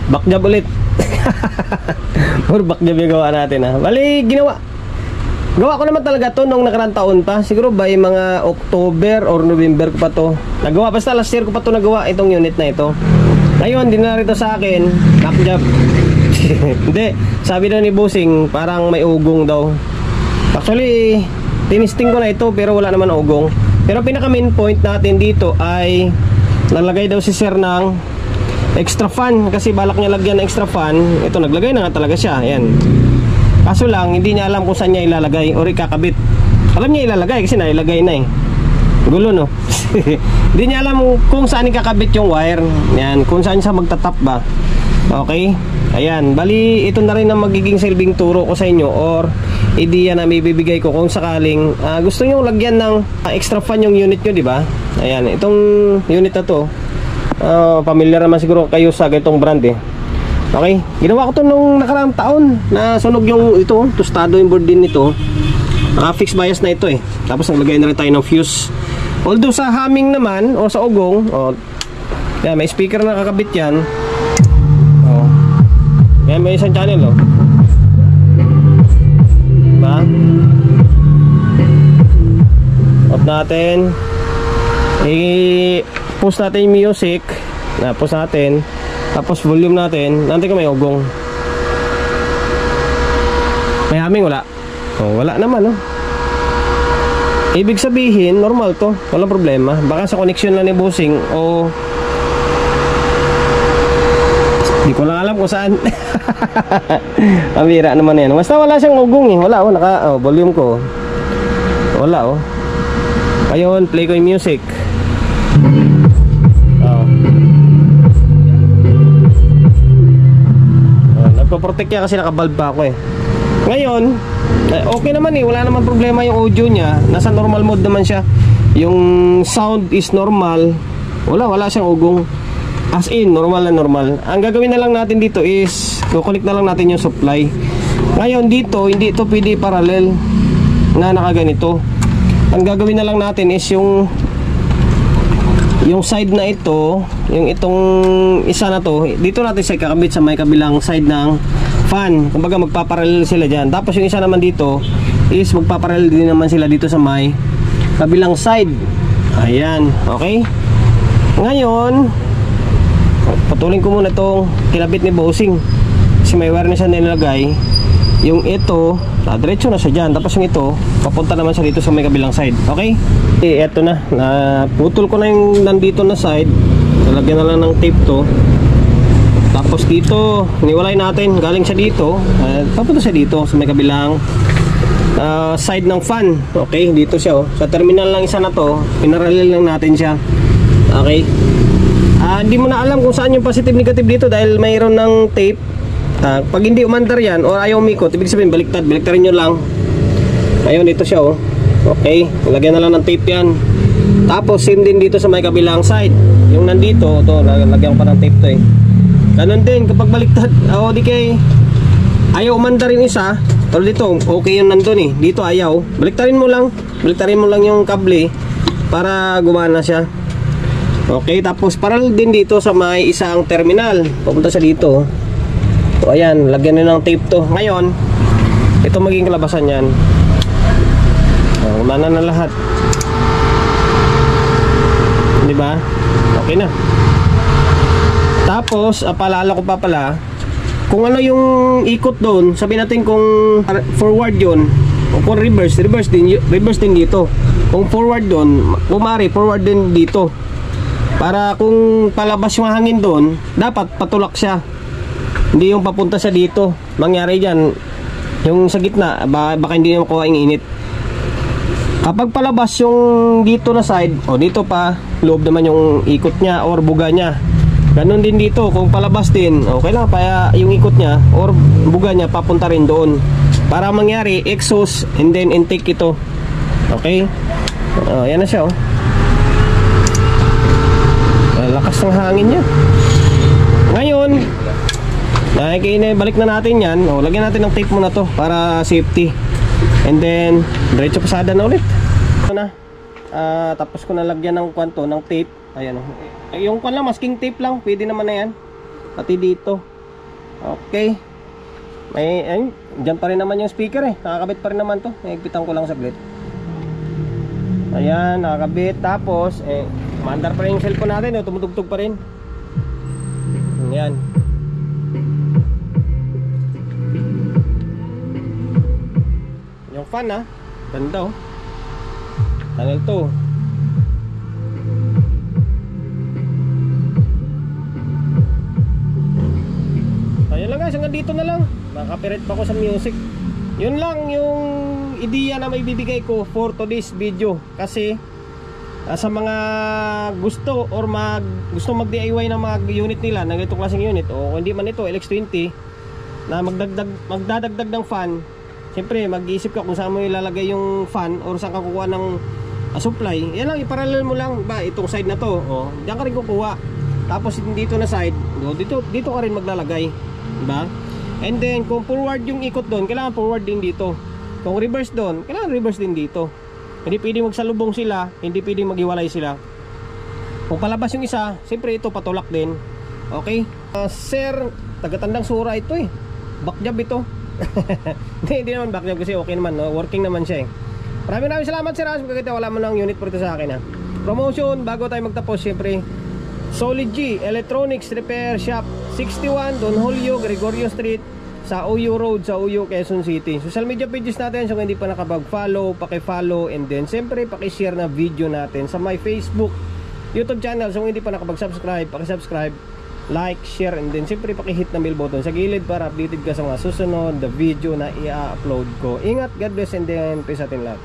Backjob ulit. Puro backjob yung gawa natin ha. Bali, gawa ko naman talaga to nung nakarang taon pa. Siguro by mga October or November ko pa to nagawa. Basta last year ko pa to nagawa itong unit na ito. Ngayon, dinarito sa akin, backjob. Hindi, sabi daw ni Bossing, parang may ugong daw. Actually, tinisting ko na ito pero wala naman ugong. Pero pinaka main point natin dito ay nalagay daw si Sir ng extra fan. Kasi balak niya lagyan ng extra fan. Ito, naglagay na nga talaga siya. Ayan. Kaso lang, hindi niya alam kung saan niya ilalagay or ikakabit. Alam niya ilalagay kasi nailagay na eh. Gulo no. Hindi niya alam kung saan ikakabit yung wire. Yan, kung saan siya magtatap ba. Okay. Ayan, bali ito na rin ang magiging silbing turo ko sa inyo or ideya na may bibigay ko kung sakaling gusto niyo lagyan ng extra fan yung unit nyo, di ba? Ayan, itong unit na to, familiar naman siguro kayo sa ganitong brand eh. Okay, ginawa ko to nung nakaraang taon na sunog yung ito, tostado yung board din nito. Fixed bias na ito eh. Tapos naglagay na rin tayo ng fuse. Although sa humming naman o sa ugong, yan, may speaker na kakabit yan. Yan, may isang channel diba? Off natin. I-post natin yung music. Post natin. Tapos volume natin. Nanti ko may ugong. May humming, wala. Wala naman ibig sabihin, normal to. Walang problema. Baka sa connection lang ni Bossing o hindi ko lang alam kung saan. Pambira naman yan. Basta wala siyang ugong eh. Wala volume ko. Wala Ayun, play ko yung music. Nagpo-protect niya kasi nakabalb pa ako eh. Ngayon, okay naman eh. Wala naman problema yung audio niya. Nasa normal mode naman siya. Yung sound is normal. Wala siyang ugong. As in, normal na normal. Ang gagawin na lang natin dito is kukulik na lang natin yung supply. Ngayon dito, hindi ito pwede parallel na nakaganito. Ang gagawin na lang natin is yung side na ito, yung itong isa na to, dito natin siya kakabit sa may kabilang side ng fan. Kumbaga magpaparallel sila dyan. Tapos yung isa naman dito is magpaparallel din naman sila dito sa may kabilang side. Ayan, okay? Ngayon, patulin ko muna itong kinabit ni Bossing kasi may wire na siya nilagay. Yung ito, diretso na siya dyan. Tapos yung ito, papunta naman siya dito sa may kabilang side. Okay? Eto na, naputol ko na yung nandito na side. Nalagyan na lang ng tape to. Tapos dito, niwalay natin. Galing siya dito, papunta siya dito sa may kabilang side ng fan. Okay, dito siya sa terminal lang isa na to, pinarallel lang natin siya. Okay. Hindi mo na alam kung saan yung positive negative dito dahil mayroon ng tape. Pag hindi umandar yan o ayaw umikot, ibig sabihin baliktarin nyo lang. Ayun, dito siya okay, lagyan na lang ng tape yan. Tapos same din dito sa may kabilang side. Yung nandito, lagyan ko pa ng tape to eh. Ganon din kapag baliktad, di kay ayaw umandar yung isa. Pero dito, okay yung nandun eh. Dito ayaw, baliktarin mo lang yung kable para gumana siya. Okay, tapos parallel din dito sa may isang terminal. Pupunta siya dito. So ayan, lagyan nyo ng tape to. Ngayon, ito magiging kalabasan yan. Umana na lahat. Diba? Okay na. Tapos, paalala ko pa pala, kung ano yung ikot doon, sabihin natin kung forward yun, o kung reverse din dito. Kung forward doon, kumari forward din dito. Para kung palabas yung hangin doon, dapat patulak siya. Hindi yung papunta siya dito. Mangyari dyan, yung sa gitna, baka hindi niya makuha yung init. Kapag palabas yung dito na side, dito pa, loob naman yung ikot niya or buga niya. Ganon din dito, kung palabas din, okay lang, pa yung ikot niya or buga niya papunta rin doon. Para mangyari, exhaust and then intake ito. Okay? Yan na siya lakas ng hangin niya. Ngayon, balik na natin yan. Lagyan natin ng tape muna to para safety. And then, diretso pasada na ulit. Ito na. Tapos ko nalagyan ng kwanto ng tape. Ayan Yung kwan lang, masking tape lang, pwede naman na yan. Pati dito. Okay. Ay, dyan pa rin naman yung speaker eh. Nakakabit pa rin naman to. Higpitan ko lang saglit. Ayan, nakakabit. Tapos, maandar pa rin yung cellphone natin. Tumutugtog pa rin. Ayan. Yung fan ha. Ganda oh. Tunnel 2. Ayun lang guys, hanggang dito na lang. Nakapirit pa ko sa music. Yun lang yung ideya na may bibigay ko for today's video. Kasi sa mga gusto or gusto mag DIY ng mga unit nila, ng itong klaseng unit, o hindi man ito LX20 na magdadagdag ng fan, siyempre mag-iisip ka kung saan mo ilalagay yung fan or saan ka kukuha ng supply. Yan lang, iparallel mo lang ba itong side na to, diyan ka rin kukuha. Tapos dito na side, dito ka rin maglalagay, diba? And then kung forward yung ikot doon, kailangan forward din dito. Kung reverse doon, kailangan reverse din dito. Hindi pwedeng magsalubong sila, hindi pwedeng maghiwalay sila. Kung palabas yung isa, siyempre ito patulak din. Okay? Sir, taga-Tandang Sura ito eh. Backjob ito. Hindi naman backjob kasi okay naman, no? Working naman siya eh. Maraming salamat Sir Ras. Magkakita, wala mo ng unit po ito sa akin ha. Promotion, bago tayo magtapos, siyempre Solid G Electronics Repair Shop, 61 Don Julio Gregorio Street, sa OU Road, sa OU Quezon City. Social media pages natin, so kung hindi pa nakapag-follow, paki-follow, and then siyempre paki-share na video natin sa my Facebook, YouTube channel. So kung hindi pa nakapag-subscribe, paki-subscribe, like, share, and then siyempre paki-hit na bell button sa gilid para updated ka sa mga susunod na video na i-upload ko. Ingat, God bless, and then peace atin lahat.